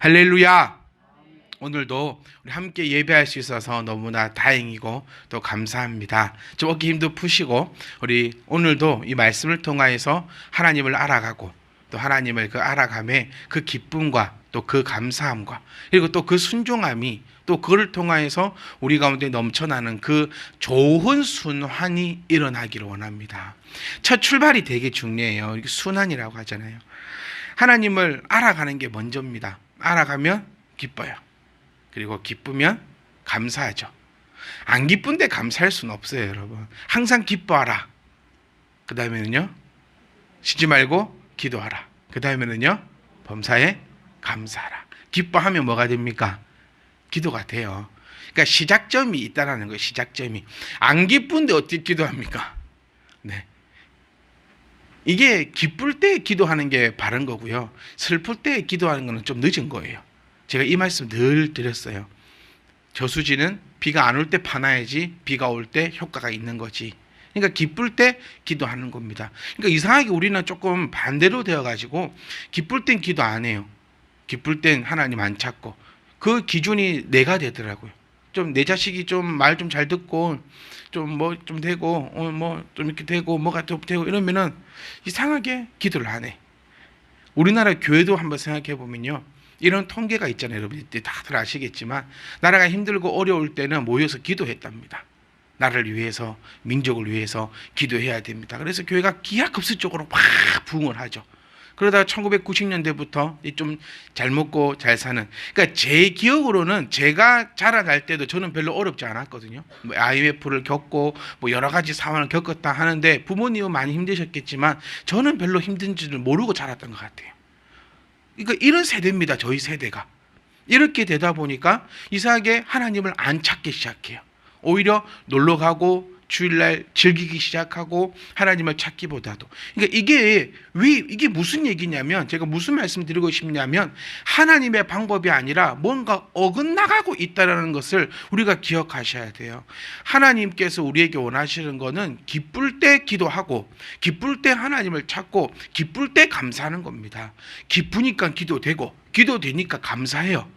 할렐루야. 오늘도 우리 함께 예배할 수 있어서 너무나 다행이고 또 감사합니다. 좀 어깨 힘도 푸시고 우리 오늘도 이 말씀을 통하여서 하나님을 알아가고 또 하나님을 그 알아감에 그 기쁨과 또 그 감사함과 그리고 또 그 순종함이 또 그를 통하여서 우리 가운데 넘쳐나는 그 좋은 순환이 일어나기를 원합니다. 첫 출발이 되게 중요해요. 이게 순환이라고 하잖아요. 하나님을 알아가는 게 먼저입니다. 알아가면 기뻐요. 그리고 기쁘면 감사하죠. 안 기쁜데 감사할 수는 없어요, 여러분. 항상 기뻐하라. 그 다음에는요, 쉬지 말고 기도하라. 그 다음에는요, 범사에 감사하라. 기뻐하면 뭐가 됩니까? 기도가 돼요. 그러니까 시작점이 있다라는 거예요. 시작점이. 안 기쁜데 어떻게 기도합니까? 네. 이게 기쁠 때 기도하는 게 바른 거고요. 슬플 때 기도하는 거는 좀 늦은 거예요. 제가 이 말씀 늘 드렸어요. 저수지는 비가 안 올 때 파놔야지 비가 올 때 효과가 있는 거지. 그러니까 기쁠 때 기도하는 겁니다. 그러니까 이상하게 우리는 조금 반대로 되어가지고 기쁠 땐 기도 안 해요. 기쁠 땐 하나님 안 찾고 그 기준이 내가 되더라고요. 좀 내 자식이 좀 말 좀 잘 듣고 좀 뭐 좀 되고 뭐 좀 이렇게 되고 뭐가 좀 되고 이러면은 이상하게 기도를 안 해. 우리나라 교회도 한번 생각해 보면요. 이런 통계가 있잖아요. 여러분들 다들 아시겠지만 나라가 힘들고 어려울 때는 모여서 기도했답니다. 나라를 위해서 민족을 위해서 기도해야 됩니다. 그래서 교회가 기하급수적으로 막 부흥을 하죠. 그러다가 1990년대부터 좀 잘 먹고 잘 사는, 그러니까 제 기억으로는 제가 자라날 때도 저는 별로 어렵지 않았거든요. 뭐 IMF를 겪고 뭐 여러 가지 상황을 겪었다 하는데 부모님은 많이 힘드셨겠지만 저는 별로 힘든지를 모르고 자랐던 것 같아요. 그러니까 이런 세대입니다. 저희 세대가. 이렇게 되다 보니까 이상하게 하나님을 안 찾기 시작해요. 오히려 놀러 가고 주일날 즐기기 시작하고 하나님을 찾기보다도. 그러니까 이게 무슨 얘기냐면 제가 무슨 말씀 드리고 싶냐면 하나님의 방법이 아니라 뭔가 어긋나가고 있다는 것을 우리가 기억하셔야 돼요. 하나님께서 우리에게 원하시는 거는 기쁠 때 기도하고 기쁠 때 하나님을 찾고 기쁠 때 감사하는 겁니다. 기쁘니까 기도되고 기도되니까 감사해요.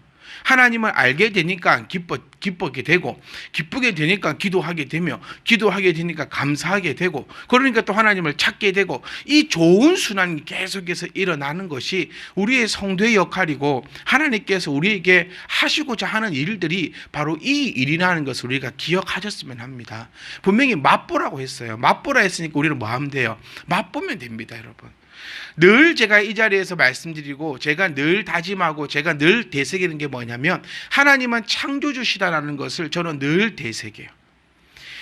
하나님을 알게 되니까 기쁘게 되고 기쁘게 되니까 기도하게 되며 기도하게 되니까 감사하게 되고 그러니까 또 하나님을 찾게 되고 이 좋은 순환이 계속해서 일어나는 것이 우리의 성도의 역할이고 하나님께서 우리에게 하시고자 하는 일들이 바로 이 일이라는 것을 우리가 기억하셨으면 합니다. 분명히 맛보라고 했어요. 맛보라 했으니까 우리는 뭐 하면 돼요? 맛보면 됩니다, 여러분. 늘 제가 이 자리에서 말씀드리고 제가 늘 다짐하고 제가 늘 되새기는 게 뭐냐면 하나님은 창조주시다라는 것을 저는 늘 되새겨요.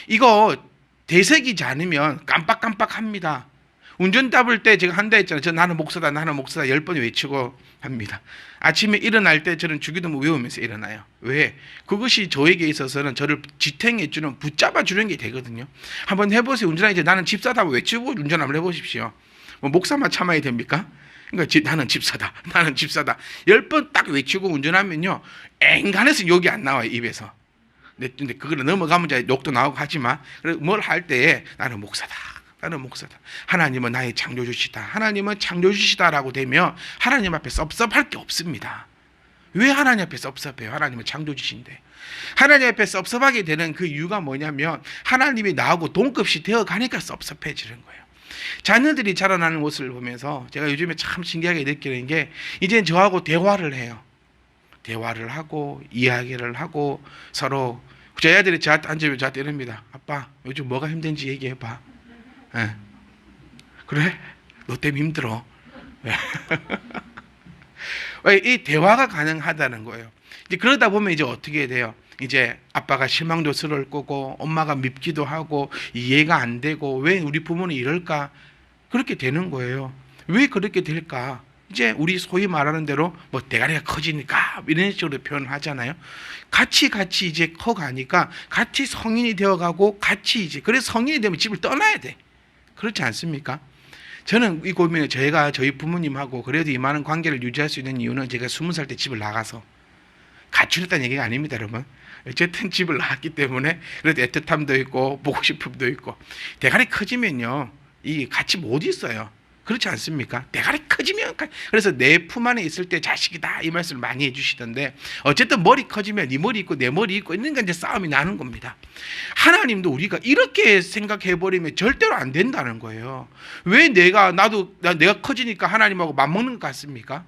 이거 되새기지 않으면 깜빡깜빡합니다. 운전 따볼 때 제가 한다 했잖아요. 나는 목사다 10번 외치고 합니다. 아침에 일어날 때 저는 주기도문 외우면서 일어나요. 왜? 그것이 저에게 있어서는 저를 지탱해주는 붙잡아주는 게 되거든요. 한번 해보세요. 운전할 때 나는 집사다 외치고 운전 한번 해보십시오. 뭐 목사만 참아야 됩니까? 그러니까 나는 집사다. 나는 집사다. 10번 딱 외치고 운전하면요. 앵간해서 욕이 안 나와요. 입에서. 근데 그걸 넘어가면 이제 욕도 나오고 하지만 뭘 할 때에 나는 목사다. 나는 목사다. 하나님은 나의 창조주시다. 하나님은 창조주시다라고 되면 하나님 앞에 섭섭할 게 없습니다. 왜 하나님 앞에 섭섭해요? 하나님은 창조주신데. 하나님 앞에 섭섭하게 되는 그 이유가 뭐냐면 하나님이 나하고 동급시 되어가니까 섭섭해지는 거예요. 자녀들이 자라나는 모습을 보면서 제가 요즘에 참 신기하게 느끼는 게 이제 저하고 대화를 해요. 대화를 하고 이야기를 하고 서로 제 아들이 저한테 앉으면 저한테 이럽니다. 아빠 요즘 뭐가 힘든지 얘기해봐. 네. 그래? 너 때문에 힘들어. 이 대화가 가능하다는 거예요. 이제 그러다 보면 이제 어떻게 돼요? 이제 아빠가 실망도스러울 거고 엄마가 밉기도 하고 이해가 안 되고 왜 우리 부모는 이럴까? 그렇게 되는 거예요. 왜 그렇게 될까? 이제 우리 소위 말하는 대로 뭐 대가리가 커지니까 이런 식으로 표현하잖아요. 같이 이제 커가니까 같이 성인이 되어가고 같이 이제 그래서 성인이 되면 집을 떠나야 돼. 그렇지 않습니까? 저는 이 고민을 저희 부모님하고 그래도 이만한 관계를 유지할 수 있는 이유는 제가 20살 때 집을 나가서 가출했다는 얘기가 아닙니다, 여러분. 어쨌든 집을 나갔기 때문에 그래도 애틋함도 있고 보고 싶음도 있고 대가리 커지면요 이 같이 못 있어요. 그렇지 않습니까? 대가리 커지면 그래서 내 품 안에 있을 때 자식이다 이 말씀을 많이 해주시던데, 어쨌든 머리 커지면 네 머리 있고 내 머리 있고 있는 게 이제 싸움이 나는 겁니다. 하나님도 우리가 이렇게 생각해 버리면 절대로 안 된다는 거예요. 왜 내가 커지니까 하나님하고 맞먹는 것 같습니까?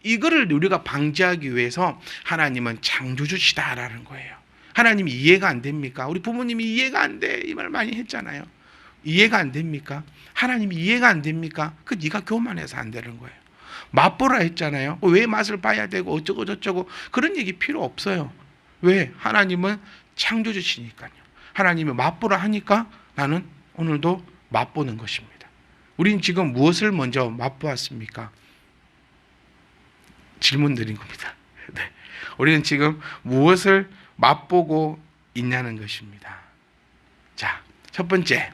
이거를 우리가 방지하기 위해서 하나님은 창조주시다라는 거예요. 하나님이 이해가 안 됩니까? 우리 부모님이 이해가 안 돼 이 말 많이 했잖아요. 이해가 안 됩니까? 하나님이 이해가 안 됩니까? 그 네가 교만해서 안 되는 거예요. 맛보라 했잖아요. 왜 맛을 봐야 되고 어쩌고 저쩌고 그런 얘기 필요 없어요. 왜? 하나님은 창조주시니까요. 하나님이 맛보라 하니까 나는 오늘도 맛보는 것입니다. 우린 지금 무엇을 먼저 맛보았습니까? 질문 드린 겁니다. 네. 우리는 지금 무엇을 맛보고 있냐는 것입니다. 자, 첫 번째.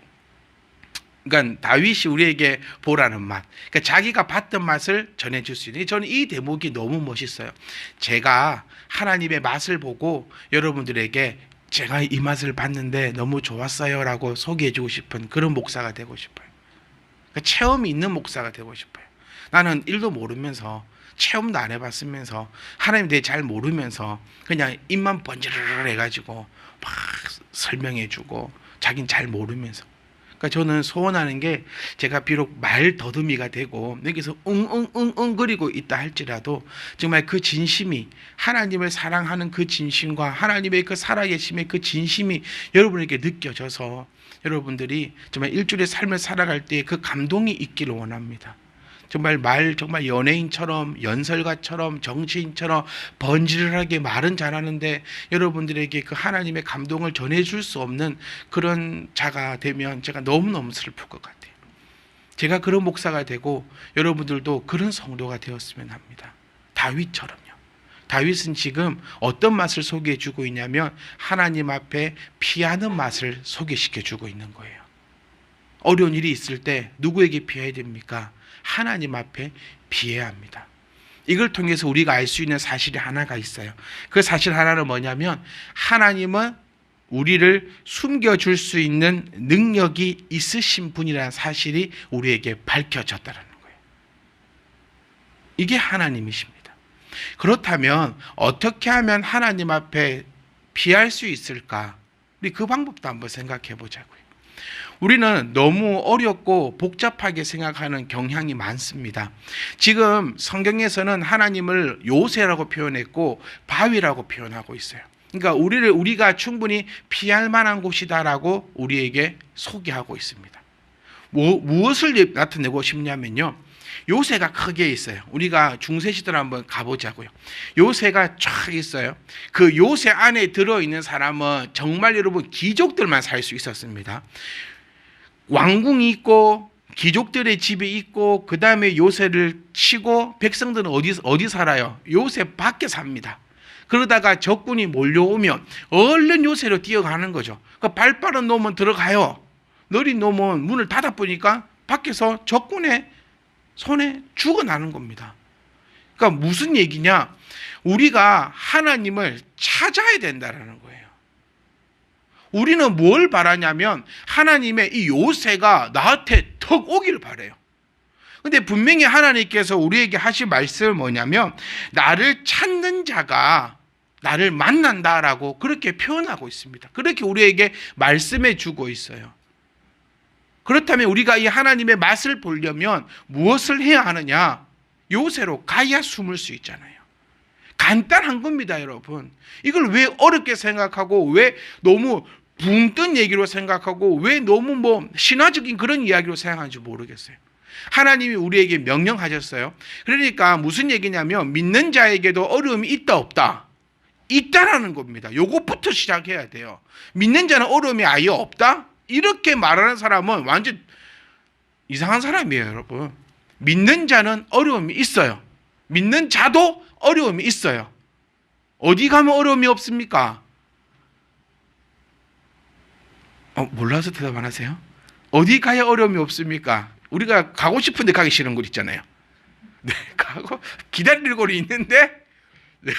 그러니까 다윗이 우리에게 보라는 맛. 그러니까 자기가 봤던 맛을 전해줄 수 있는. 저는 이 대목이 너무 멋있어요. 제가 하나님의 맛을 보고 여러분들에게 제가 이 맛을 봤는데 너무 좋았어요 라고 소개해주고 싶은 그런 목사가 되고 싶어요. 그러니까 체험이 있는 목사가 되고 싶어요. 나는 일도 모르면서 체험도 안 해봤으면서 하나님 대해 잘 모르면서 그냥 입만 번지르르 해가지고 막 설명해주고 자긴 잘 모르면서. 그러니까 저는 소원하는 게 제가 비록 말 더듬이가 되고 여기서 응응응응 거리고 있다 할지라도 정말 그 진심이 하나님을 사랑하는 그 진심과 하나님의 그 살아계심의 그 진심이 여러분에게 느껴져서 여러분들이 정말 일주일의 삶을 살아갈 때 그 감동이 있기를 원합니다. 정말 정말 연예인처럼 연설가처럼 정치인처럼 번지르르하게 말은 잘하는데 여러분들에게 그 하나님의 감동을 전해줄 수 없는 그런 자가 되면 제가 너무너무 슬플 것 같아요. 제가 그런 목사가 되고 여러분들도 그런 성도가 되었으면 합니다. 다윗처럼요. 다윗은 지금 어떤 맛을 소개해주고 있냐면 하나님 앞에 피하는 맛을 소개시켜주고 있는 거예요. 어려운 일이 있을 때 누구에게 피해야 됩니까? 하나님 앞에 피해야 합니다. 이걸 통해서 우리가 알 수 있는 사실이 하나가 있어요. 그 사실 하나는 뭐냐면 하나님은 우리를 숨겨줄 수 있는 능력이 있으신 분이라는 사실이 우리에게 밝혀졌다는 거예요. 이게 하나님이십니다. 그렇다면 어떻게 하면 하나님 앞에 피할 수 있을까? 우리 그 방법도 한번 생각해 보자고요. 우리는 너무 어렵고 복잡하게 생각하는 경향이 많습니다. 지금 성경에서는 하나님을 요새라고 표현했고 바위라고 표현하고 있어요. 그러니까 우리가 충분히 피할 만한 곳이다라고 우리에게 소개하고 있습니다. 무엇을 나타내고 싶냐면요. 요새가 크게 있어요. 우리가 중세시대로 한번 가보자고요. 요새가 쫙 있어요. 그 요새 안에 들어있는 사람은 정말 여러분 귀족들만 살 수 있었습니다. 왕궁이 있고 귀족들의 집이 있고 그 다음에 요새를 치고 백성들은 어디 살아요? 요새 밖에 삽니다. 그러다가 적군이 몰려오면 얼른 요새로 뛰어가는 거죠. 그러니까 발 빠른 놈은 들어가요. 느린 놈은 문을 닫아보니까 밖에서 적군의 손에 죽어나는 겁니다. 그러니까 무슨 얘기냐? 우리가 하나님을 찾아야 된다는 거예요. 우리는 뭘 바라냐면 하나님의 이 요새가 나한테 턱 오기를 바라요. 근데 분명히 하나님께서 우리에게 하신 말씀은 뭐냐면 나를 찾는 자가 나를 만난다라고 그렇게 표현하고 있습니다. 그렇게 우리에게 말씀해 주고 있어요. 그렇다면 우리가 이 하나님의 맛을 보려면 무엇을 해야 하느냐? 요새로 가야 숨을 수 있잖아요. 간단한 겁니다, 여러분. 이걸 왜 어렵게 생각하고 왜 너무 붕 뜬 얘기로 생각하고 왜 너무 신화적인 그런 이야기로 생각하는지 모르겠어요. 하나님이 우리에게 명령하셨어요. 그러니까 무슨 얘기냐면 믿는 자에게도 어려움이 있다 없다? 있다라는 겁니다. 요것부터 시작해야 돼요. 믿는 자는 어려움이 아예 없다? 이렇게 말하는 사람은 완전 이상한 사람이에요, 여러분. 믿는 자는 어려움이 있어요. 믿는 자도 어려움이 있어요. 어디 가면 어려움이 없습니까? 몰라서 대답 안 하세요? 어디 가야 어려움이 없습니까? 우리가 가고 싶은데 가기 싫은 곳 있잖아요. 네, 가고 기다릴 곳이 있는데 네.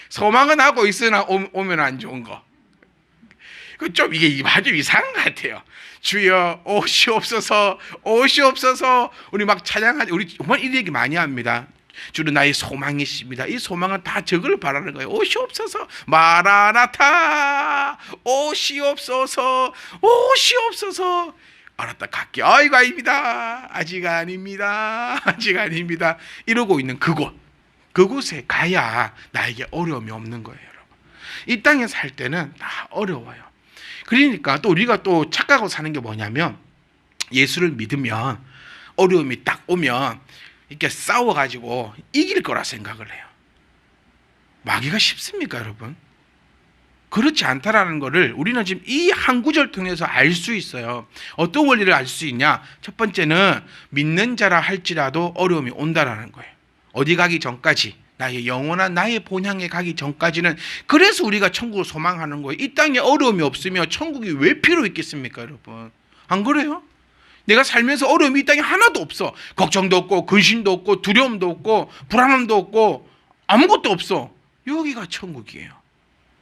소망은 하고 있으나 오면 안 좋은 거. 그 좀 이게 아주 이상한 것 같아요. 주여 오시옵소서, 오시옵소서. 우리 막 찬양하지. 우리 정말 이 얘기 많이 합니다. 주는 나의 소망이십니다. 이 소망은 다 저걸 바라는 거예요. 오시옵소서, 마라나타, 오시옵소서, 오시옵소서. 알았다 갈게. 아이고 아닙니다. 아직 아닙니다. 아직 아닙니다. 이러고 있는 그곳에 가야 나에게 어려움이 없는 거예요, 여러분. 이 땅에 살 때는 다 어려워요. 그러니까 또 우리가 또 착각하고 사는 게 뭐냐면, 예수를 믿으면 어려움이 딱 오면 이렇게 싸워가지고 이길 거라 생각을 해요. 마귀가 쉽습니까, 여러분? 그렇지 않다라는 것을 우리는 지금 이 한 구절 통해서 알 수 있어요. 어떤 원리를 알 수 있냐? 첫 번째는 믿는 자라 할지라도 어려움이 온다라는 거예요. 어디 가기 전까지, 나의 영원한 나의 본향에 가기 전까지는. 그래서 우리가 천국을 소망하는 거예요. 이 땅에 어려움이 없으면 천국이 왜 필요 있겠습니까, 여러분? 안 그래요? 내가 살면서 어려움이 이 땅에 하나도 없어. 걱정도 없고 근심도 없고 두려움도 없고 불안함도 없고 아무것도 없어. 여기가 천국이에요.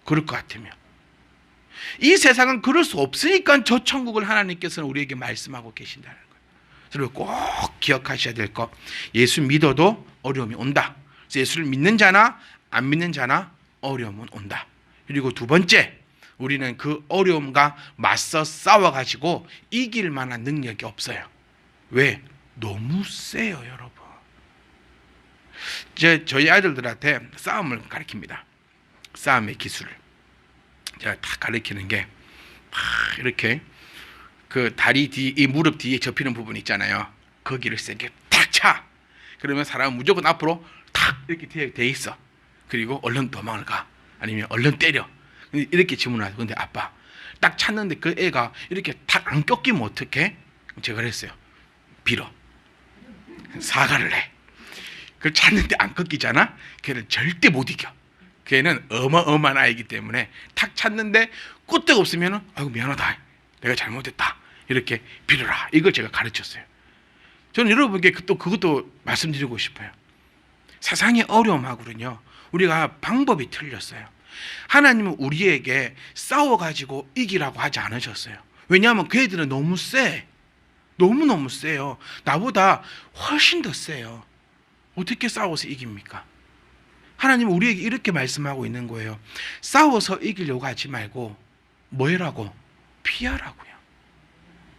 그럴 것 같으면. 이 세상은 그럴 수 없으니까 저 천국을 하나님께서는 우리에게 말씀하고 계신다는 거예요. 그리고 꼭 기억하셔야 될 것, 예수 믿어도 어려움이 온다. 그래서 예수를 믿는 자나 안 믿는 자나 어려움은 온다. 그리고 두 번째, 우리는 그 어려움과 맞서 싸워가지고 이길 만한 능력이 없어요. 왜? 너무 세요, 여러분. 저희 아이들한테 싸움을 가르칩니다. 싸움의 기술을 제가 다 가르치는 게, 막 이렇게 그 다리 뒤, 이 무릎 뒤에 접히는 부분 있잖아요. 거기를 세게 탁 차. 그러면 사람은 무조건 앞으로 탁 이렇게 돼 있어. 그리고 얼른 도망을 가. 아니면 얼른 때려. 이렇게 질문하죠. 근데 아빠, 딱 찼는데 그 애가 이렇게 탁 안 꺾이면 어떡해? 제가 그랬어요. 빌어. 사과를 해. 그걸 찼는데 안 꺾이잖아? 걔는 절대 못 이겨. 걔는 어마어마한 아이기 때문에 탁 찼는데 끄떡 없으면 아이고 미안하다, 내가 잘못했다, 이렇게 빌어라. 이걸 제가 가르쳤어요. 저는 여러분께 또 그것도 말씀드리고 싶어요. 세상의 어려움하고는요, 우리가 방법이 틀렸어요. 하나님은 우리에게 싸워가지고 이기라고 하지 않으셨어요. 왜냐하면 그 애들은 너무 세. 너무너무 세요. 나보다 훨씬 더 세요. 어떻게 싸워서 이깁니까? 하나님은 우리에게 이렇게 말씀하고 있는 거예요. 싸워서 이기려고 하지 말고 뭐 해라고? 피하라고요.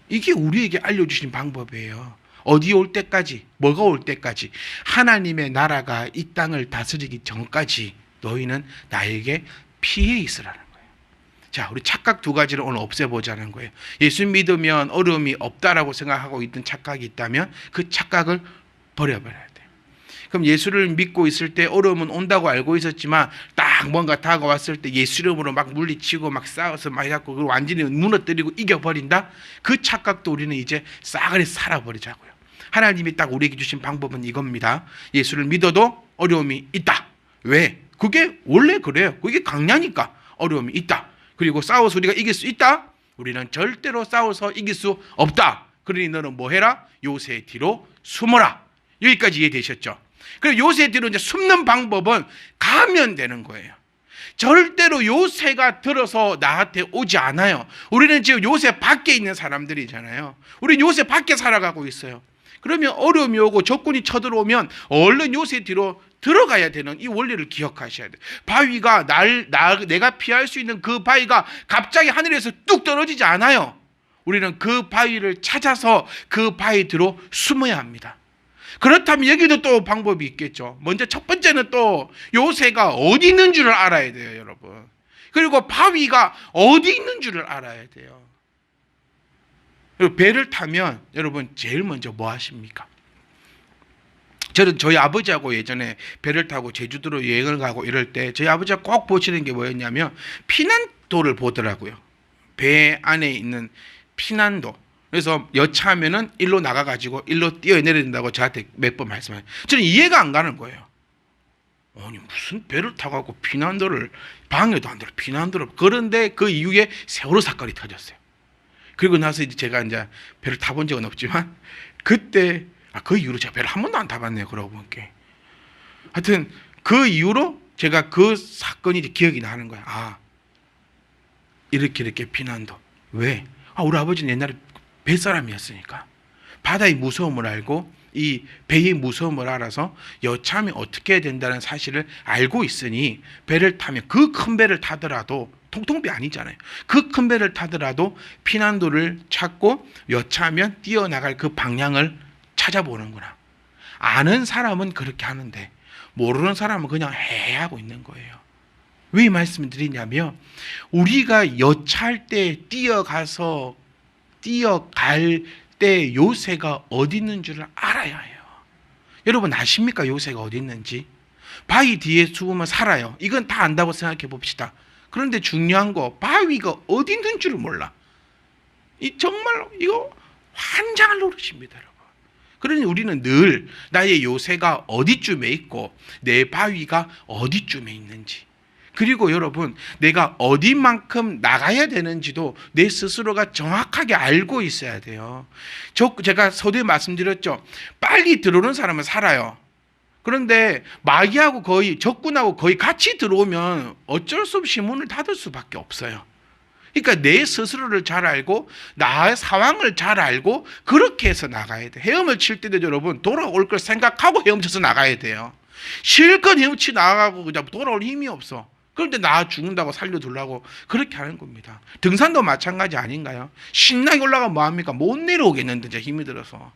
이게 우리에게 알려주신 방법이에요. 어디 올 때까지, 뭐가 올 때까지, 하나님의 나라가 이 땅을 다스리기 전까지 너희는 나에게 피해 있으라는 거예요. 자, 우리 착각 두 가지를 오늘 없애보자는 거예요. 예수 믿으면 어려움이 없다라고 생각하고 있던 착각이 있다면 그 착각을 버려버려야 돼요. 그럼 예수를 믿고 있을 때 어려움은 온다고 알고 있었지만 딱 뭔가 다가왔을 때 예수 이름으로 막 물리치고 막 싸워서 막 해갖고 완전히 무너뜨리고 이겨버린다? 그 착각도 우리는 이제 싸그리 살아버리자고요. 하나님이 딱 우리에게 주신 방법은 이겁니다. 예수를 믿어도 어려움이 있다. 왜? 그게 원래 그래요. 그게 강냐니까 어려움이 있다. 그리고 싸워서 우리가 이길 수 있다? 우리는 절대로 싸워서 이길 수 없다. 그러니 너는 뭐 해라? 요새 뒤로 숨어라. 여기까지 이해되셨죠? 그리고 요새 뒤로 이제 숨는 방법은 가면 되는 거예요. 절대로 요새가 들어서 나한테 오지 않아요. 우리는 지금 요새 밖에 있는 사람들이잖아요. 우리는 요새 밖에 살아가고 있어요. 그러면 어려움이 오고 적군이 쳐들어오면 얼른 요새 뒤로 들어가야 되는 이 원리를 기억하셔야 돼요. 바위가 내가 피할 수 있는 그 바위가 갑자기 하늘에서 뚝 떨어지지 않아요. 우리는 그 바위를 찾아서 그 바위 뒤로 숨어야 합니다. 그렇다면 여기도 또 방법이 있겠죠. 먼저 첫 번째는 또 요새가 어디 있는 줄을 알아야 돼요, 여러분. 그리고 바위가 어디 있는 줄을 알아야 돼요. 그리고 배를 타면 여러분 제일 먼저 뭐 하십니까? 저는 저희 아버지하고 예전에 배를 타고 제주도로 여행을 가고 이럴 때 저희 아버지가 꼭 보시는 게 뭐였냐면 피난도를 보더라고요. 배 안에 있는 피난도. 그래서 여차하면은 일로 나가가지고 일로 뛰어내려야 된다고 저한테 몇 번 말씀하셨어요. 저는 이해가 안 가는 거예요. 아니 무슨 배를 타고 피난도를, 방에도 안 들어 피난도를. 그런데 그 이후에 세월호 사건이 터졌어요. 그리고 나서 이제 제가 이제 배를 타본 적은 없지만 그때 그 이후로 제가 배를 한 번도 안 타봤네요. 그러고 보니까. 하여튼 그 이후로 제가 그 사건이 이제 기억이 나는 거예요. 이렇게 피난도. 왜? 우리 아버지는 옛날에 뱃사람이었으니까 바다의 무서움을 알고 이 배의 무서움을 알아서 여차하면 어떻게 해야 된다는 사실을 알고 있으니 배를 타면, 그 큰 배를 타더라도, 통통배 아니잖아요, 그 큰 배를 타더라도 피난도를 찾고 여차하면 뛰어나갈 그 방향을 찾아보는구나. 아는 사람은 그렇게 하는데 모르는 사람은 그냥 해하고 있는 거예요. 왜 이 말씀을 드리냐면, 우리가 여차할 때 뛰어갈 때 요새가 어디 있는 줄을 알아야 해요. 여러분 아십니까? 요새가 어디 있는지. 바위 뒤에 숨으면 살아요. 이건 다 안다고 생각해 봅시다. 그런데 중요한 거, 바위가 어디 있는 줄을 몰라. 정말로 이거 환장할 노릇입니다, 여러분. 그러니 우리는 늘 나의 요새가 어디쯤에 있고 내 바위가 어디쯤에 있는지, 그리고 여러분 내가 어디만큼 나가야 되는지도 내 스스로가 정확하게 알고 있어야 돼요. 제가 서두에 말씀드렸죠. 빨리 들어오는 사람은 살아요. 그런데 마귀하고 적군하고 거의 같이 들어오면 어쩔 수 없이 문을 닫을 수밖에 없어요. 그러니까 내 스스로를 잘 알고 나의 상황을 잘 알고 그렇게 해서 나가야 돼. 헤엄을 칠 때도 여러분 돌아올 걸 생각하고 헤엄쳐서 나가야 돼요. 실컷 헤엄치 나가고 그냥 돌아올 힘이 없어. 그런데 나 죽는다고 살려두려고 그렇게 하는 겁니다. 등산도 마찬가지 아닌가요? 신나게 올라가면 뭐합니까? 못 내려오겠는데 이제 힘이 들어서.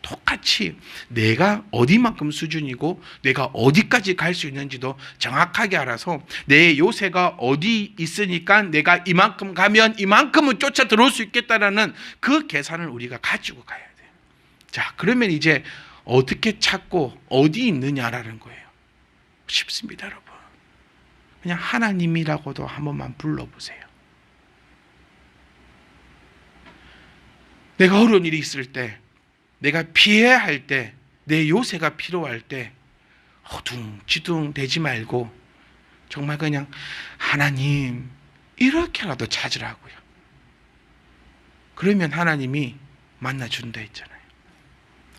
똑같이 내가 어디만큼 수준이고 내가 어디까지 갈 수 있는지도 정확하게 알아서 내 요새가 어디 있으니까 내가 이만큼 가면 이만큼은 쫓아 들어올 수 있겠다라는 그 계산을 우리가 가지고 가야 돼요. 자, 그러면 이제 어떻게 찾고 어디 있느냐라는 거예요. 쉽습니다, 여러분. 그냥 하나님이라고도 한 번만 불러보세요. 내가 어려운 일이 있을 때, 내가 피해야 할 때, 내 요새가 필요할 때 허둥지둥 되지 말고 정말 그냥 하나님 이렇게라도 찾으라고요. 그러면 하나님이 만나준다 했잖아요.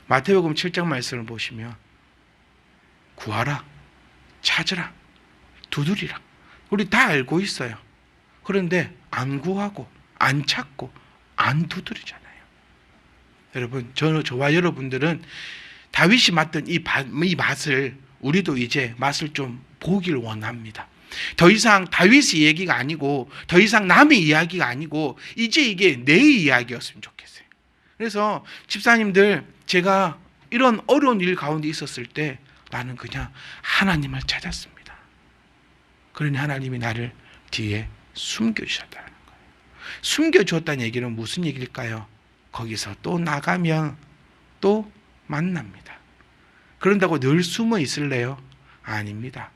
마태복음 7장 말씀을 보시면 구하라, 찾으라, 두드리라. 우리 다 알고 있어요. 그런데 안 구하고 안 찾고 안 두드리잖아요. 여러분, 저와 여러분들은 다윗이 맡은 이 맛을 우리도 이제 맛을 좀 보길 원합니다. 더 이상 다윗의 얘기가 아니고 더 이상 남의 이야기가 아니고 이제 이게 내 이야기였으면 좋겠어요. 그래서 집사님들, 제가 이런 어려운 일 가운데 있었을 때 나는 그냥 하나님을 찾았습니다. 그러니 하나님이 나를 뒤에 숨겨주셨다는 거예요. 숨겨주었다는 얘기는 무슨 얘기일까요? 거기서 또 나가면 또 만납니다. 그런다고 늘 숨어 있을래요? 아닙니다.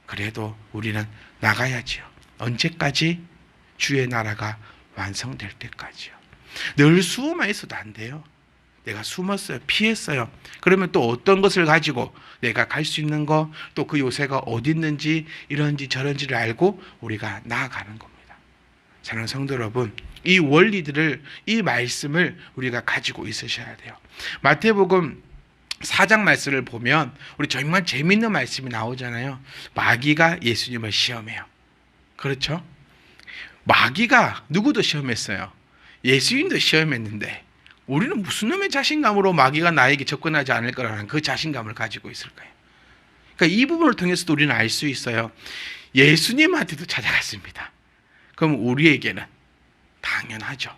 그래도 우리는 나가야지요. 언제까지? 주의 나라가 완성될 때까지요. 늘 숨어만 있어도 안 돼요. 내가 숨었어요, 피했어요. 그러면 또 어떤 것을 가지고 내가 갈 수 있는 거, 또 그 요새가 어디 있는지 이런지 저런지를 알고 우리가 나아가는 겁니다. 사랑하는 성도 여러분, 이 원리들을, 이 말씀을 우리가 가지고 있으셔야 돼요. 마태복음 4장 말씀을 보면 우리 정말 재밌는 말씀이 나오잖아요. 마귀가 예수님을 시험해요. 그렇죠? 마귀가 누구도 시험했어요. 예수님도 시험했는데 우리는 무슨 놈의 자신감으로 마귀가 나에게 접근하지 않을 거라는 그 자신감을 가지고 있을까요? 그러니까 이 부분을 통해서도 우리는 알 수 있어요. 예수님한테도 찾아갔습니다. 그럼 우리에게는 당연하죠.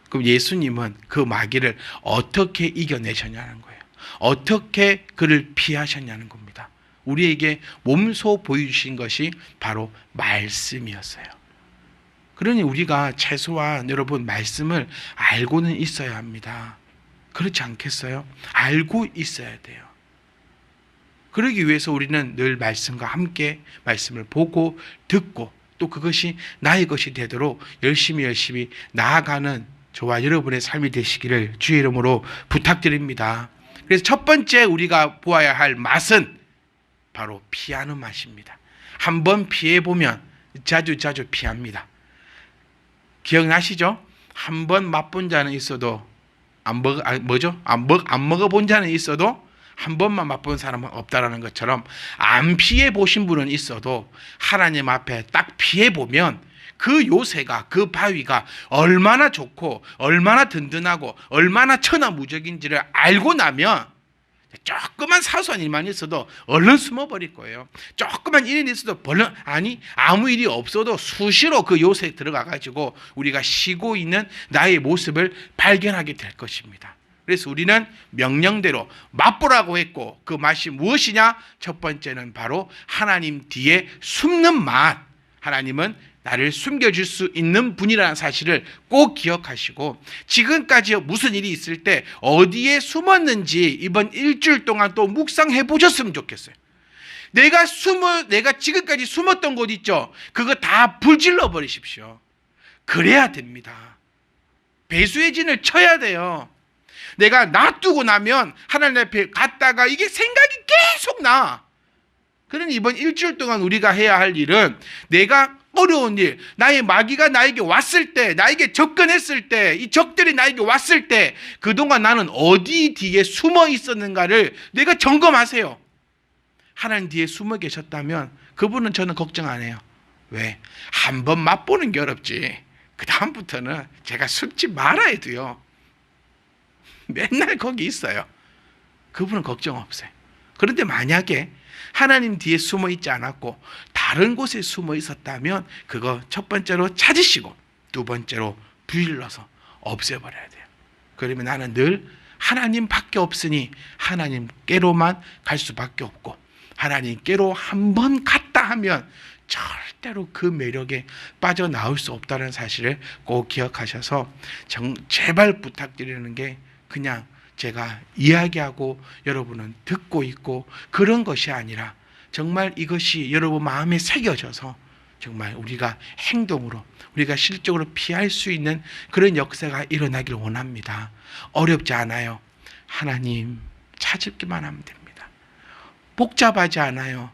그럼 예수님은 그 마귀를 어떻게 이겨내셨냐는 거예요. 어떻게 그를 피하셨냐는 겁니다. 우리에게 몸소 보여주신 것이 바로 말씀이었어요. 그러니 우리가 최소한 여러분 말씀을 알고는 있어야 합니다. 그렇지 않겠어요? 알고 있어야 돼요. 그러기 위해서 우리는 늘 말씀과 함께 말씀을 보고 듣고 또 그것이 나의 것이 되도록 열심히 나아가는 저와 여러분의 삶이 되시기를 주의 이름으로 부탁드립니다. 그래서 첫 번째 우리가 보아야 할 맛은 바로 피하는 맛입니다. 한번 피해보면 자주 피합니다. 기억나시죠? 한번 맛본 자는 있어도 안 먹어본 자는 있어도 한 번만 맛본 사람은 없다라는 것처럼 안 피해 보신 분은 있어도 하나님 앞에 딱 피해 보면 그 요새가, 그 바위가 얼마나 좋고 얼마나 든든하고 얼마나 천하무적인지를 알고 나면 조그만 사소한 일만 있어도 얼른 숨어버릴 거예요. 조그만 일이 있어도 아무 일이 없어도 수시로 그 요새에 들어가가지고 우리가 쉬고 있는 나의 모습을 발견하게 될 것입니다. 그래서 우리는 명령대로 맛보라고 했고, 그 맛이 무엇이냐? 첫 번째는 바로 하나님 뒤에 숨는 맛. 하나님은 나를 숨겨줄 수 있는 분이라는 사실을 꼭 기억하시고, 지금까지 무슨 일이 있을 때 어디에 숨었는지 이번 일주일 동안 또 묵상해 보셨으면 좋겠어요. 내가 지금까지 숨었던 곳 있죠? 그거 다 불질러 버리십시오. 그래야 됩니다. 배수의 진을 쳐야 돼요. 내가 놔두고 나면 하나님 앞에 갔다가 이게 생각이 계속 나. 그러니 이번 일주일 동안 우리가 해야 할 일은, 내가 어려운 일, 나의 마귀가 나에게 왔을 때, 나에게 접근했을 때, 이 적들이 나에게 왔을 때 그동안 나는 어디 뒤에 숨어 있었는가를 내가 점검하세요. 하나님 뒤에 숨어 계셨다면 그분은 저는 걱정 안 해요. 왜? 한번 맛보는 게 어렵지. 그 다음부터는 제가 숨지 말아야 돼요. 맨날 거기 있어요. 그분은 걱정 없어요. 그런데 만약에 하나님 뒤에 숨어 있지 않았고 다른 곳에 숨어 있었다면 그거 첫 번째로 찾으시고 두 번째로 불질러서 없애버려야 돼요. 그러면 나는 늘 하나님밖에 없으니 하나님께로만 갈 수밖에 없고, 하나님께로 한번 갔다 하면 절대로 그 매력에 빠져나올 수 없다는 사실을 꼭 기억하셔서 제발 부탁드리는 게, 그냥 제가 이야기하고 여러분은 듣고 있고 그런 것이 아니라 정말 이것이 여러분 마음에 새겨져서 정말 우리가 행동으로, 우리가 실적으로 피할 수 있는 그런 역사가 일어나길 원합니다. 어렵지 않아요. 하나님 찾기만 하면 됩니다. 복잡하지 않아요.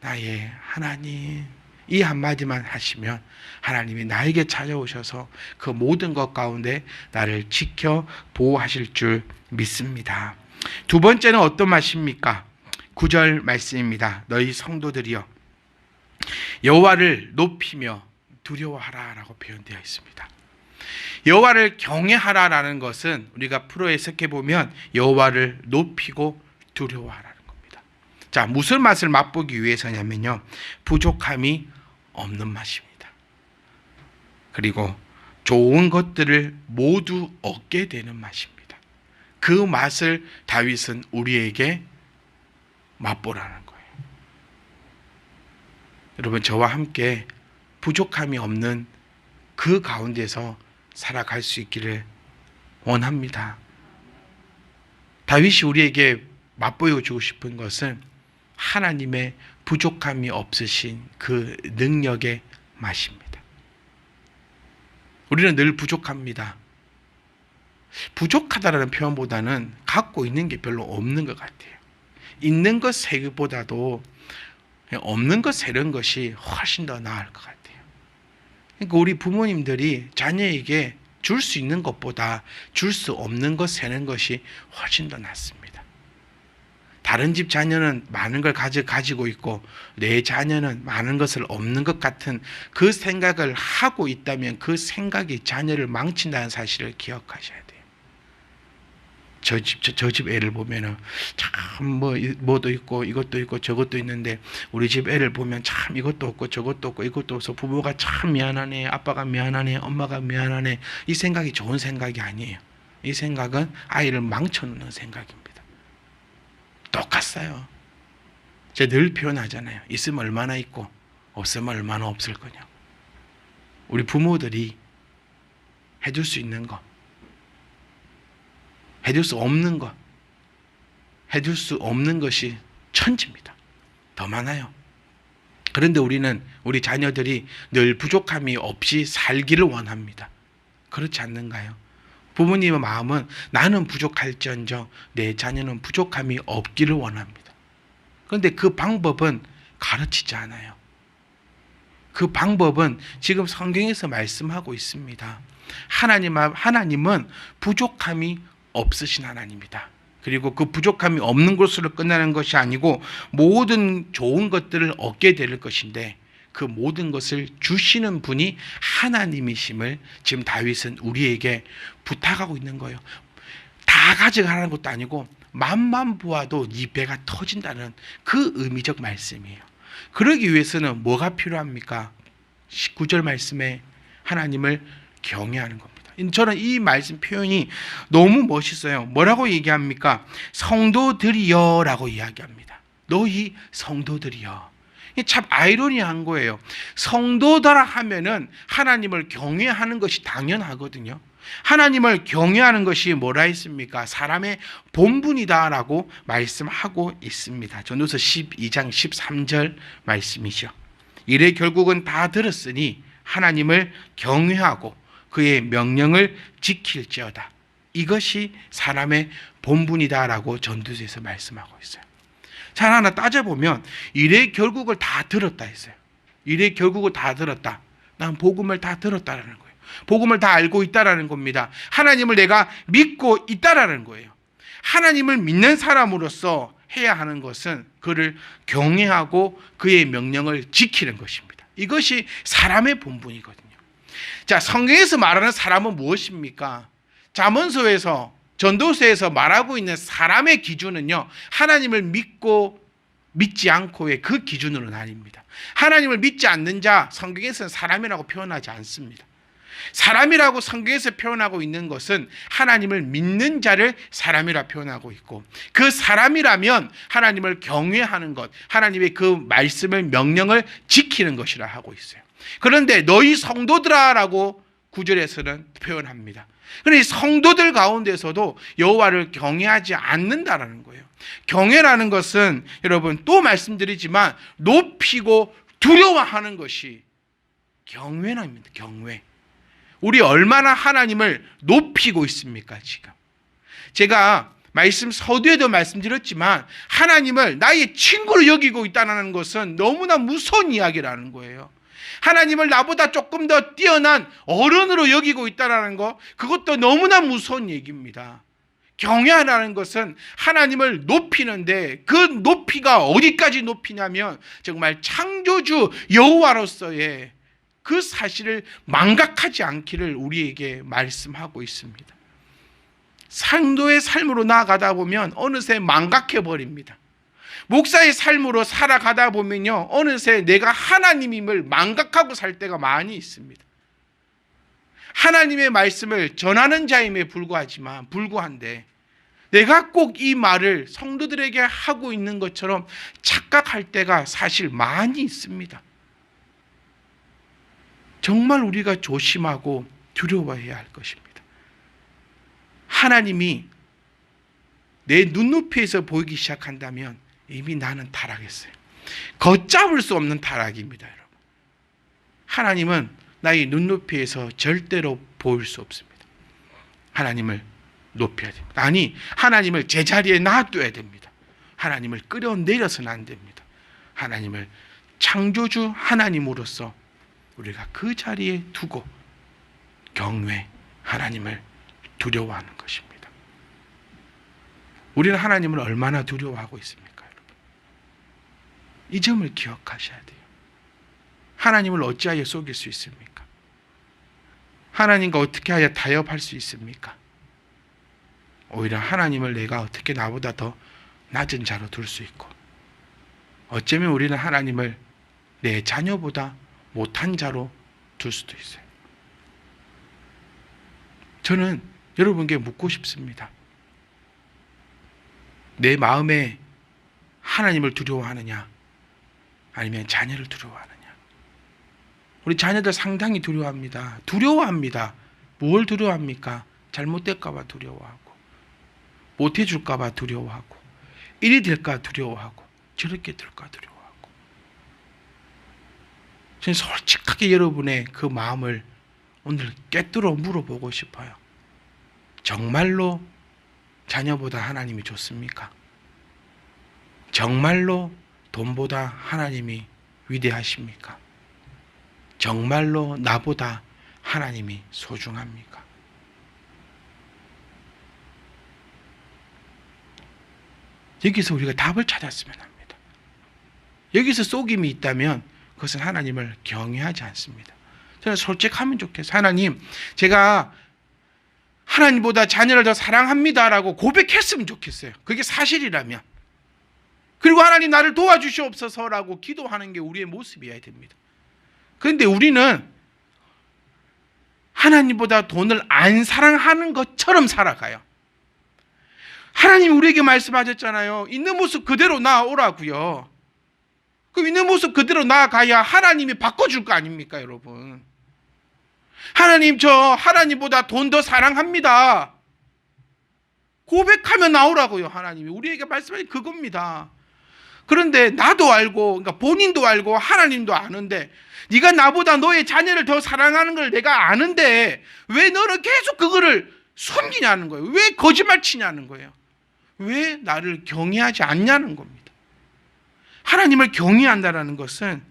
나의 하나님, 이 한마디만 하시면 하나님이 나에게 찾아오셔서 그 모든 것 가운데 나를 지켜 보호하실 줄 믿습니다. 두 번째는 어떤 맛입니까? 9절 말씀입니다. 너희 성도들이여 여호와를 높이며 두려워하라 라고 표현되어 있습니다. 여호와를 경외하라라는 것은 우리가 프로에 해석해보면 여호와를 높이고 두려워하라는 겁니다. 자, 무슨 맛을 맛보기 위해서냐면요, 부족함이 없는 맛입니다. 그리고 좋은 것들을 모두 얻게 되는 맛입니다. 그 맛을 다윗은 우리에게 맛보라는 거예요. 여러분, 저와 함께 부족함이 없는 그 가운데서 살아갈 수 있기를 원합니다. 다윗이 우리에게 맛보여주고 싶은 것은 하나님의 부족함이 없으신 그 능력의 맛입니다. 우리는 늘 부족합니다. 부족하다라는 표현보다는 갖고 있는 게 별로 없는 것 같아요. 있는 것 세기보다도 없는 것 세는 것이 훨씬 더 나을 것 같아요. 그러니까 우리 부모님들이 자녀에게 줄 수 있는 것보다 줄 수 없는 것 세는 것이 훨씬 더 낫습니다. 다른 집 자녀는 많은 걸 가지고 있고 내 자녀는 많은 것을 없는 것 같은 그 생각을 하고 있다면 그 생각이 자녀를 망친다는 사실을 기억하셔야 돼요. 저 집 애를 보면은 참 뭐도 있고 이것도 있고 저것도 있는데, 우리 집 애를 보면 참 이것도 없고 저것도 없고 이것도 없어 부모가 참 미안하네, 아빠가 미안하네, 엄마가 미안하네. 이 생각이 좋은 생각이 아니에요. 이 생각은 아이를 망쳐놓는 생각입니다. 똑같아요. 제가 늘 표현하잖아요. 있으면 얼마나 있고 없으면 얼마나 없을 거냐. 우리 부모들이 해줄 수 있는 것, 해줄 수 없는 것, 해줄 수 없는 것이 천지입니다. 더 많아요. 그런데 우리는 우리 자녀들이 늘 부족함이 없이 살기를 원합니다. 그렇지 않는가요? 부모님의 마음은 나는 부족할지언정 내 자녀는 부족함이 없기를 원합니다. 그런데 그 방법은 가르치지 않아요. 그 방법은 지금 성경에서 말씀하고 있습니다. 하나님은 부족함이 없으신 하나님이다. 그리고 그 부족함이 없는 것으로 끝나는 것이 아니고 모든 좋은 것들을 얻게 될 것인데, 그 모든 것을 주시는 분이 하나님이심을 지금 다윗은 우리에게 부탁하고 있는 거예요. 다 가져가라는 것도 아니고 맘만 보아도 네 배가 터진다는 그 의미적 말씀이에요. 그러기 위해서는 뭐가 필요합니까? 19절 말씀에 하나님을 경외하는 겁니다. 저는 이 말씀 표현이 너무 멋있어요. 뭐라고 얘기합니까? 성도들이여 라고 이야기합니다. 너희 성도들이여. 참 아이러니한 거예요. 성도더라 하면은 하나님을 경외하는 것이 당연하거든요. 하나님을 경외하는 것이 뭐라 했습니까? 사람의 본분이다라고 말씀하고 있습니다. 전도서 12장 13절 말씀이죠. 이래 결국은 다 들었으니 하나님을 경외하고 그의 명령을 지킬지어다. 이것이 사람의 본분이다라고 전도서에서 말씀하고 있어요. 잘 하나 따져보면 이래 결국을 다 들었다 했어요. 이래 결국을 다 들었다. 난 복음을 다 들었다라는 거예요. 복음을 다 알고 있다라는 겁니다. 하나님을 내가 믿고 있다라는 거예요. 하나님을 믿는 사람으로서 해야 하는 것은 그를 경외하고 그의 명령을 지키는 것입니다. 이것이 사람의 본분이거든요. 자, 성경에서 말하는 사람은 무엇입니까? 잠언서에서 전도서에서 말하고 있는 사람의 기준은요, 하나님을 믿고 믿지 않고의 그 기준으로는 아닙니다. 하나님을 믿지 않는 자, 성경에서는 사람이라고 표현하지 않습니다. 사람이라고 성경에서 표현하고 있는 것은 하나님을 믿는 자를 사람이라 표현하고 있고, 그 사람이라면 하나님을 경외하는 것, 하나님의 그 말씀을 명령을 지키는 것이라 하고 있어요. 그런데 너희 성도들아라고 9절에서는 표현합니다. 그런데 성도들 가운데서도 여호와를 경외하지 않는다라는 거예요. 경외라는 것은 여러분 또 말씀드리지만 높이고 두려워하는 것이 경외랍니다. 경외. 우리 얼마나 하나님을 높이고 있습니까 지금? 제가 말씀 서두에도 말씀드렸지만 하나님을 나의 친구로 여기고 있다는 것은 너무나 무서운 이야기라는 거예요. 하나님을 나보다 조금 더 뛰어난 어른으로 여기고 있다는 것, 그것도 너무나 무서운 얘기입니다. 경외하라는 것은 하나님을 높이는데 그 높이가 어디까지 높이냐면 정말 창조주 여호와로서의 그 사실을 망각하지 않기를 우리에게 말씀하고 있습니다. 상도의 삶으로 나아가다 보면 어느새 망각해버립니다. 목사의 삶으로 살아가다 보면요, 어느새 내가 하나님임을 망각하고 살 때가 많이 있습니다. 하나님의 말씀을 전하는 자임에 불구한데 내가 꼭 이 말을 성도들에게 하고 있는 것처럼 착각할 때가 사실 많이 있습니다. 정말 우리가 조심하고 두려워해야 할 것입니다. 하나님이 내 눈높이에서 보이기 시작한다면 이미 나는 타락했어요. 걷잡을 수 없는 타락입니다, 여러분. 하나님은 나의 눈높이에서 절대로 보일 수 없습니다. 하나님을 높여야 됩니다. 아니, 하나님을 제자리에 놔둬야 됩니다. 하나님을 끌어내려서는 안 됩니다. 하나님을 창조주 하나님으로서 우리가 그 자리에 두고 경외, 하나님을 두려워하는 것입니다. 우리는 하나님을 얼마나 두려워하고 있습니까, 여러분? 이 점을 기억하셔야 돼요. 하나님을 어찌하여 속일 수 있습니까? 하나님과 어떻게 하여 타협할 수 있습니까? 오히려 하나님을 내가 어떻게 나보다 더 낮은 자로 둘 수 있고, 어쩌면 우리는 하나님을 내 자녀보다 못한 자로 둘 수도 있어요. 저는 여러분께 묻고 싶습니다. 내 마음에 하나님을 두려워하느냐, 아니면 자녀를 두려워하느냐? 우리 자녀들 상당히 두려워합니다. 두려워합니다. 뭘 두려워합니까? 잘못될까 봐 두려워하고, 못해줄까 봐 두려워하고, 이리 될까 두려워하고, 저렇게 될까 두려워하고. 저는 솔직하게 여러분의 그 마음을 오늘 꿰뚫어 물어보고 싶어요. 정말로 자녀보다 하나님이 좋습니까? 정말로 돈보다 하나님이 위대하십니까? 정말로 나보다 하나님이 소중합니까? 여기서 우리가 답을 찾았으면 합니다. 여기서 속임이 있다면 그것은 하나님을 경외하지 않습니다. 저는 솔직하면 좋겠어요. 하나님, 제가 하나님보다 자녀를 더 사랑합니다라고 고백했으면 좋겠어요. 그게 사실이라면. 그리고 하나님 나를 도와주시옵소서라고 기도하는 게 우리의 모습이어야 됩니다. 그런데 우리는 하나님보다 돈을 안 사랑하는 것처럼 살아가요. 하나님이 우리에게 말씀하셨잖아요. 있는 모습 그대로 나아오라고요. 그럼 있는 모습 그대로 나아가야 하나님이 바꿔줄 거 아닙니까, 여러분? 하나님, 저 하나님보다 돈 더 사랑합니다. 고백하면 나오라고요. 하나님이 우리에게 말씀하신 그겁니다. 그런데 나도 알고, 그러니까 본인도 알고 하나님도 아는데, 네가 나보다 너의 자녀를 더 사랑하는 걸 내가 아는데 왜 너는 계속 그거를 숨기냐는 거예요. 왜 거짓말 치냐는 거예요. 왜 나를 경외하지 않냐는 겁니다. 하나님을 경외한다라는 것은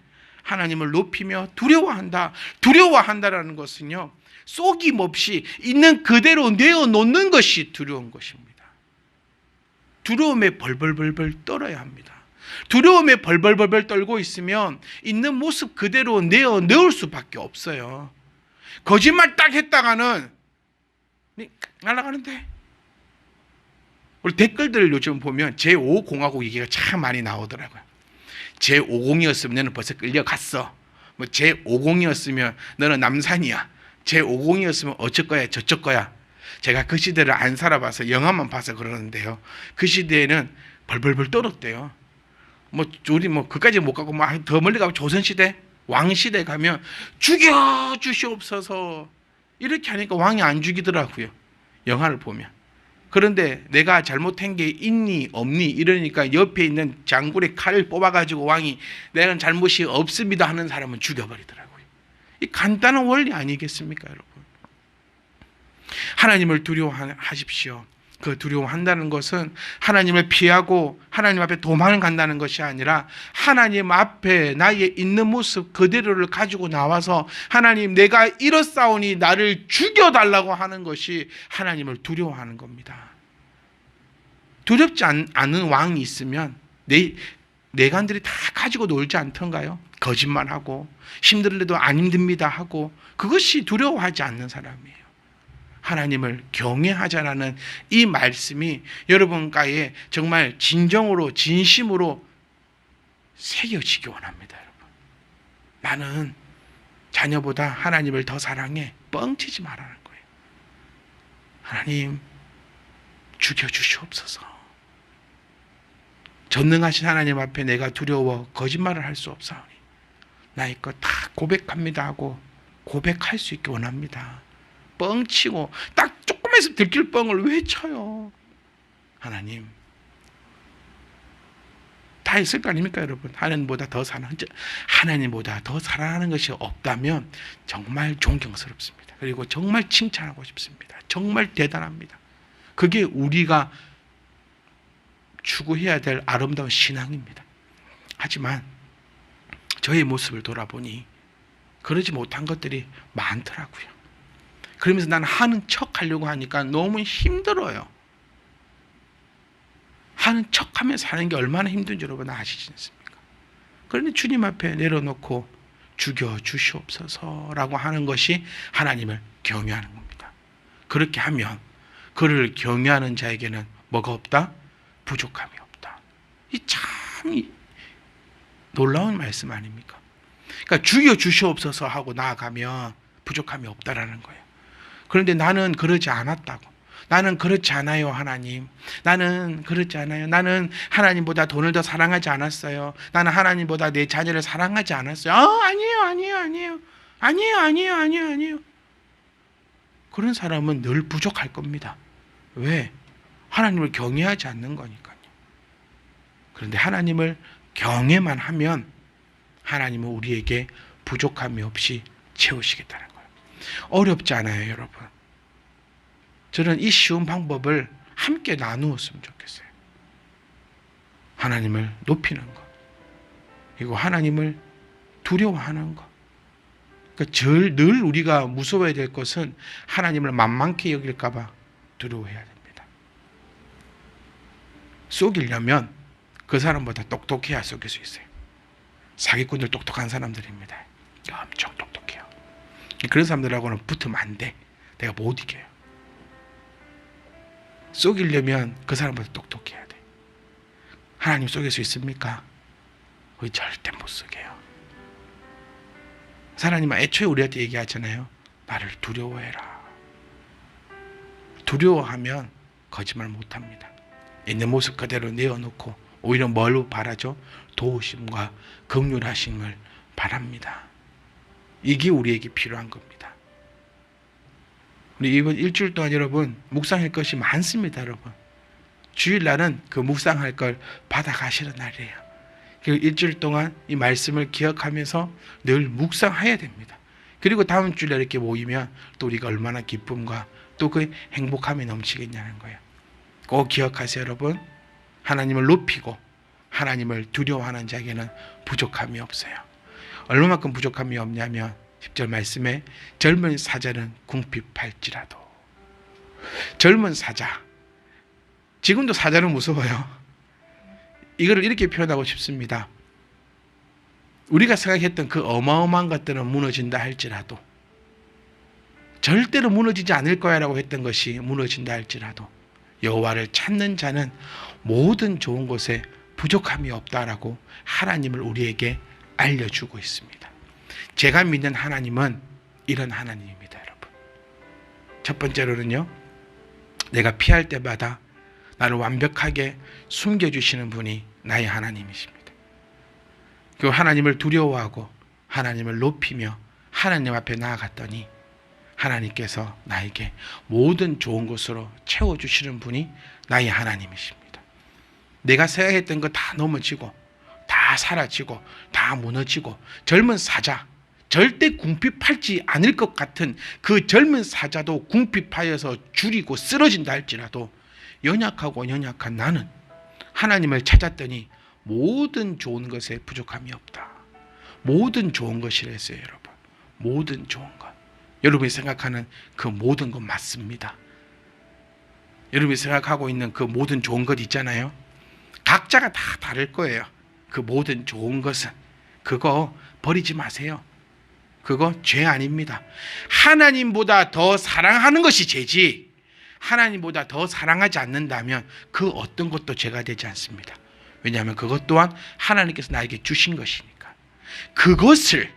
하나님을 높이며 두려워한다. 두려워한다라는 것은요, 속임 없이 있는 그대로 내어놓는 것이 두려운 것입니다. 두려움에 벌벌벌벌 떨어야 합니다. 두려움에 벌벌벌벌 떨고 있으면 있는 모습 그대로 내어놓을 수밖에 없어요. 거짓말 딱 했다가는 날아가는데. 우리 댓글들을 요즘 보면 제5공화국 얘기가 참 많이 나오더라고요. 제50이었으면 너는 벌써 끌려갔어. 뭐 제50이었으면 너는 남산이야. 제50이었으면 어쩔 거야 저쩔 거야. 제가 그 시대를 안 살아봐서 영화만 봐서 그러는데요, 그 시대에는 벌벌벌 떨었대요. 뭐 우리 뭐 그까지 못 가고 막 더 멀리 가면 조선시대, 왕시대 가면 죽여 주시옵소서 이렇게 하니까 왕이 안 죽이더라고요, 영화를 보면. 그런데 내가 잘못한 게 있니 없니 이러니까 옆에 있는 장군의 칼을 뽑아가지고 왕이 내가 잘못이 없습니다 하는 사람은 죽여버리더라고요. 이 간단한 원리 아니겠습니까, 여러분? 하나님을 두려워하십시오. 그 두려워한다는 것은 하나님을 피하고 하나님 앞에 도망을 간다는 것이 아니라 하나님 앞에 나의 있는 모습 그대로를 가지고 나와서 하나님, 내가 이렇사오니 나를 죽여달라고 하는 것이 하나님을 두려워하는 겁니다. 두렵지 않은 왕이 있으면 내관들이 다 가지고 놀지 않던가요? 거짓말하고 힘들어도 안 힘듭니다 하고, 그것이 두려워하지 않는 사람이에요. 하나님을 경외하자라는 이 말씀이 여러분가에 정말 진정으로 진심으로 새겨지기 원합니다. 여러분, 나는 자녀보다 하나님을 더 사랑해, 뻥치지 말라는 거예요. 하나님 죽여주시옵소서. 전능하신 하나님 앞에 내가 두려워 거짓말을 할 수 없사오니 나의 것 다 고백합니다 하고 고백할 수 있기 원합니다. 뻥치고 딱 조금에서 들킬 뻥을 왜 쳐요? 하나님, 다 있을 거 아닙니까, 여러분? 하나님보다 더 사랑하는 것이 없다면 정말 존경스럽습니다. 그리고 정말 칭찬하고 싶습니다. 정말 대단합니다. 그게 우리가 추구해야 될 아름다운 신앙입니다. 하지만 저의 모습을 돌아보니 그러지 못한 것들이 많더라고요. 그러면서 나는 하는 척 하려고 하니까 너무 힘들어요. 하는 척 하면서 사는 게 얼마나 힘든지 여러분 아시지 않습니까? 그런데 주님 앞에 내려놓고 죽여 주시옵소서라고 하는 것이 하나님을 경외하는 겁니다. 그렇게 하면 그를 경외하는 자에게는 뭐가 없다? 부족함이 없다. 이 참 놀라운 말씀 아닙니까? 그러니까 죽여 주시옵소서 하고 나아가면 부족함이 없다라는 거예요. 그런데 나는 그러지 않았다고. 나는 그렇지 않아요, 하나님. 나는 그렇지 않아요. 나는 하나님보다 돈을 더 사랑하지 않았어요. 나는 하나님보다 내 자녀를 사랑하지 않았어요. 아니에요. 그런 사람은 늘 부족할 겁니다. 왜? 하나님을 경외하지 않는 거니까요. 그런데 하나님을 경외만 하면 하나님은 우리에게 부족함이 없이 채우시겠다는 거예요. 어렵지 않아요, 여러분. 저는 이 쉬운 방법을 함께 나누었으면 좋겠어요. 하나님을 높이는 것, 그리고 하나님을 두려워하는 것. 그러니까 늘 우리가 무서워해야 될 것은 하나님을 만만케 여길까 봐 두려워해야 됩니다. 속이려면 그 사람보다 똑똑해야 속일 수 있어요. 사기꾼들 똑똑한 사람들입니다. 엄청 똑똑해요. 그런 사람들하고는 붙으면 안 돼. 내가 못 이겨요. 속이려면 그 사람보다 똑똑해야 돼. 하나님 속일 수 있습니까? 우리 절대 못 속여요. 하나님은 애초에 우리한테 얘기하잖아요. 나를 두려워해라. 두려워하면 거짓말 못합니다. 있는 모습 그대로 내어놓고 오히려 뭘 바라죠? 도우심과 긍휼하심을 바랍니다. 이게 우리에게 필요한 겁니다. 우리 이번 일주일 동안 여러분 묵상할 것이 많습니다. 여러분 주일날은 그 묵상할 걸 받아가시는 날이에요. 그 일주일 동안 이 말씀을 기억하면서 늘 묵상해야 됩니다. 그리고 다음 주일날 이렇게 모이면 또 우리가 얼마나 기쁨과 또 그 행복함이 넘치겠냐는 거예요. 꼭 기억하세요. 여러분 하나님을 높이고 하나님을 두려워하는 자에게는 부족함이 없어요. 얼마만큼 부족함이 없냐면 10절 말씀에 젊은 사자는 궁핍할지라도. 젊은 사자, 지금도 사자는 무서워요. 이거를 이렇게 표현하고 싶습니다. 우리가 생각했던 그 어마어마한 것들은 무너진다 할지라도, 절대로 무너지지 않을 거야 라고 했던 것이 무너진다 할지라도 여호와를 찾는 자는 모든 좋은 것에 부족함이 없다라고 하나님을 우리에게 알려주고 있습니다. 제가 믿는 하나님은 이런 하나님입니다. 여러분 첫 번째로는요, 내가 피할 때마다 나를 완벽하게 숨겨주시는 분이 나의 하나님이십니다. 그 하나님을 두려워하고 하나님을 높이며 하나님 앞에 나아갔더니 하나님께서 나에게 모든 좋은 것으로 채워주시는 분이 나의 하나님이십니다. 내가 생각했던 거 다 넘어지고 다 사라지고 다 무너지고 젊은 사자, 절대 궁핍하지 않을 것 같은 그 젊은 사자도 궁핍하여서 줄이고 쓰러진다 할지라도 연약하고 연약한 나는 하나님을 찾았더니 모든 좋은 것에 부족함이 없다. 모든 좋은 것이랬어요. 여러분 모든 좋은 것, 여러분이 생각하는 그 모든 것 맞습니다. 여러분이 생각하고 있는 그 모든 좋은 것 있잖아요. 각자가 다 다를 거예요. 그 모든 좋은 것은 그거 버리지 마세요. 그거 죄 아닙니다. 하나님보다 더 사랑하는 것이 죄지, 하나님보다 더 사랑하지 않는다면 그 어떤 것도 죄가 되지 않습니다. 왜냐하면 그것 또한 하나님께서 나에게 주신 것이니까. 그것을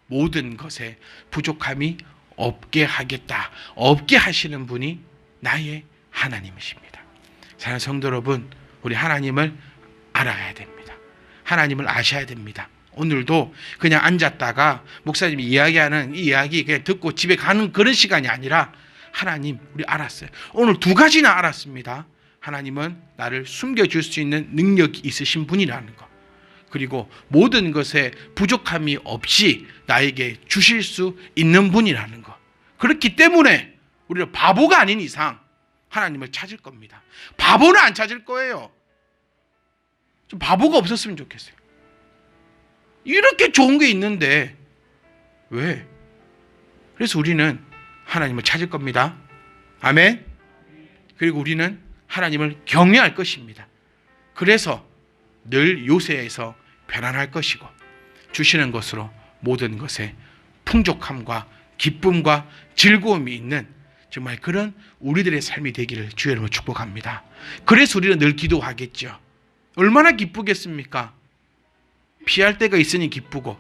모든 것에 부족함이 없게 하겠다, 없게 하시는 분이 나의 하나님이십니다. 사랑하는 성도 여러분, 우리 하나님을 알아야 됩니다. 하나님을 아셔야 됩니다. 오늘도 그냥 앉았다가 목사님이 이야기하는 이 이야기 그냥 듣고 집에 가는 그런 시간이 아니라 하나님 우리 알았어요. 오늘 두 가지나 알았습니다. 하나님은 나를 숨겨줄 수 있는 능력이 있으신 분이라는 것, 그리고 모든 것에 부족함이 없이 나에게 주실 수 있는 분이라는 것. 그렇기 때문에 우리는 바보가 아닌 이상 하나님을 찾을 겁니다. 바보는 안 찾을 거예요. 좀 바보가 없었으면 좋겠어요. 이렇게 좋은 게 있는데 왜? 그래서 우리는 하나님을 찾을 겁니다. 아멘. 그리고 우리는 하나님을 경외할 것입니다. 그래서 늘 요새에서 편안할 것이고 주시는 것으로 모든 것에 풍족함과 기쁨과 즐거움이 있는 정말 그런 우리들의 삶이 되기를 주의 이름으로 축복합니다. 그래서 우리는 늘 기도하겠죠. 얼마나 기쁘겠습니까? 피할 때가 있으니 기쁘고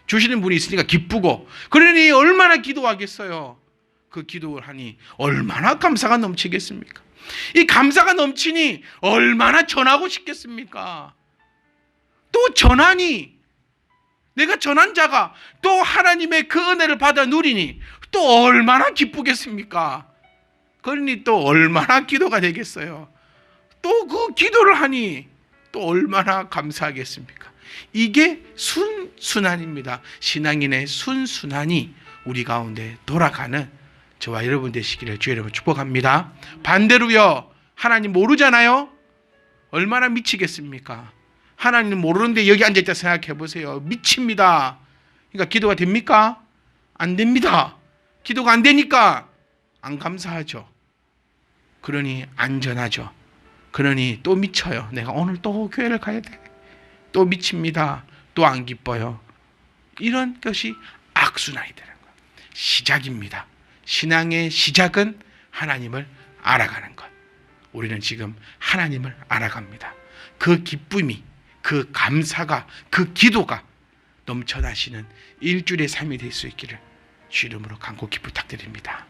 주시는 분이 있으니까 기쁘고, 그러니 얼마나 기도하겠어요. 그 기도를 하니 얼마나 감사가 넘치겠습니까? 이 감사가 넘치니 얼마나 전하고 싶겠습니까? 또 전하니 내가 전한 자가 또 하나님의 그 은혜를 받아 누리니 또 얼마나 기쁘겠습니까? 그러니 또 얼마나 기도가 되겠어요. 또 그 기도를 하니 또 얼마나 감사하겠습니까? 이게 순순환입니다. 신앙인의 순순환이 우리 가운데 돌아가는 저와 여러분 되시기를 주의 이름으로 축복합니다. 반대로요, 하나님 모르잖아요. 얼마나 미치겠습니까? 하나님 모르는데 여기 앉아있다 생각해 보세요. 미칩니다. 그러니까 기도가 됩니까? 안 됩니다. 기도가 안 되니까 안 감사하죠. 그러니 안전하죠. 그러니 또 미쳐요. 내가 오늘 또 교회를 가야 돼. 또 미칩니다. 또 안 기뻐요. 이런 것이 악순환이 되는 거예요. 시작입니다. 신앙의 시작은 하나님을 알아가는 것. 우리는 지금 하나님을 알아갑니다. 그 기쁨이, 그 감사가, 그 기도가 넘쳐나시는 일주일의 삶이 될 수 있기를 주 이름으로 간곡히 부탁드립니다.